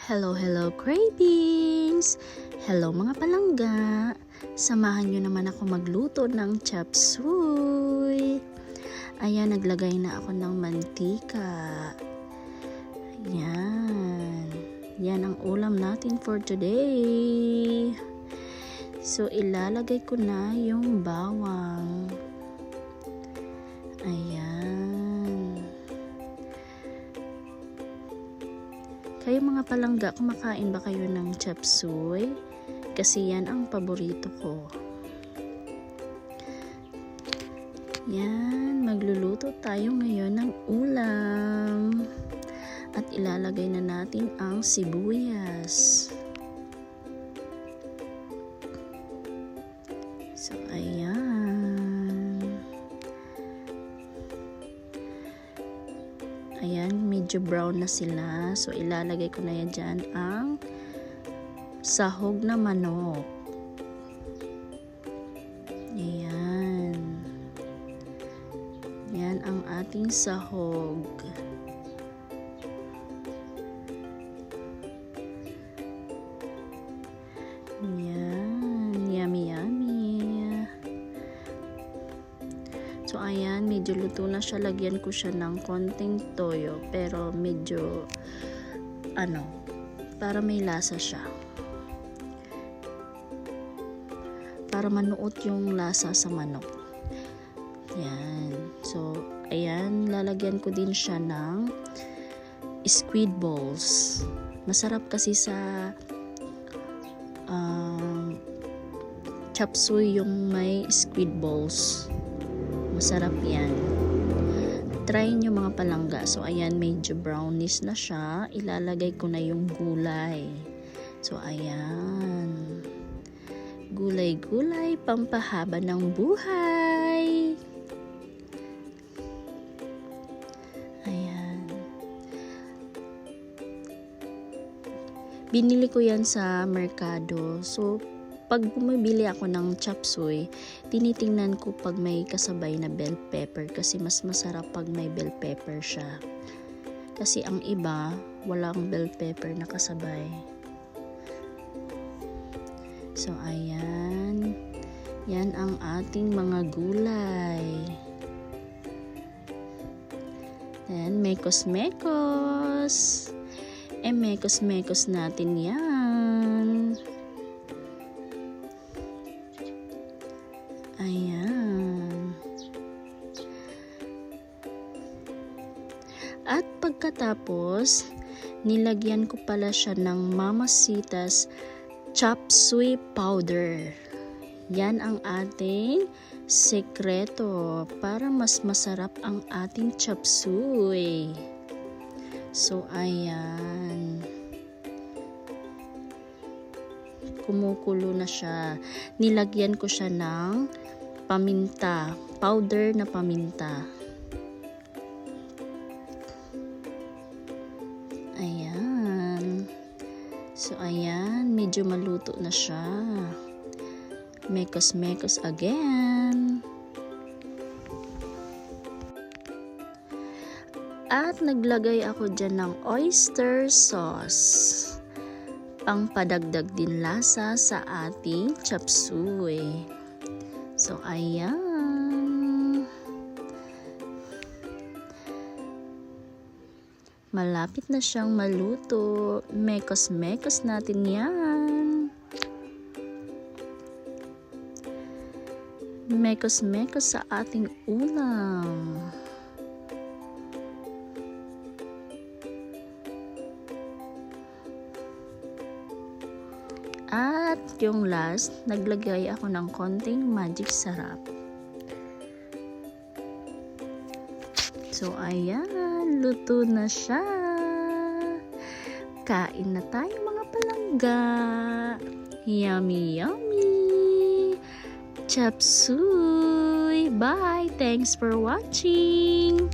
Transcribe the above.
Hello, hello cravings! Hello mga palangga! Samahan nyo naman ako magluto ng chop suey. Ayan, naglagay na ako ng mantika. Ayan. Yan ang ulam natin for today. So, ilalagay ko na yung bawang. Ayan. Kayo mga palangga, kumakain ba kayo ng chop suey? Kasi yan ang paborito ko. Yan, magluluto tayo ngayon ng ulam. At ilalagay na natin ang sibuyas. So, ayan. Ayan, medyo brown na sila. So, ilalagay ko na yan dyan ang sahog na manok. Ayan. Yan ang ating sahog. Ayan. Yummy, yummy. So, ayan, medyo luto na siya. Lagyan ko siya ng konting toyo. Pero medyo, para may lasa siya. Para manuot yung lasa sa manok. Ayan. So, ayan, lalagyan ko din siya ng squid balls. Masarap kasi sa chop suey yung may squid balls. Masarap yan. Try nyo mga palangga. So, ayan, medyo brownish na siya. Ilalagay ko na yung gulay. So, ayan. Gulay-gulay, pampahaba ng buhay. Ayan. Binili ko yan sa merkado. So, pag bumibili ako ng chop suey, tinitingnan ko pag may kasabay na bell pepper kasi mas masarap pag may bell pepper siya. Kasi ang iba, walang bell pepper na kasabay. So, ayan. Yan ang ating mga gulay. Then, mekos-mekos. Mekos-mekos natin yan. Ayan. At pagkatapos, nilagyan ko pala siya ng Mamacita's chop suey powder. Yan ang ating sekreto para mas masarap ang ating chop suey. So, ayan. Kumukulo na siya. Nilagyan ko siya ng paminta. Powder na paminta. Ayan. So, ayan. Medyo maluto na siya. Mekos-mekos again. At naglagay ako dyan ng oyster sauce. Pangpadagdag din lasa sa ating chop suey. So, ayan. Malapit na siyang maluto. Mekos-mekos natin yan. Mekos-mekos sa ating ulam. At yung last, naglagay ako ng konting magic sarap. So, ayan, luto na siya. Kain na tayo mga palangga. Yummy, yummy. Chop suey. Bye. Thanks for watching.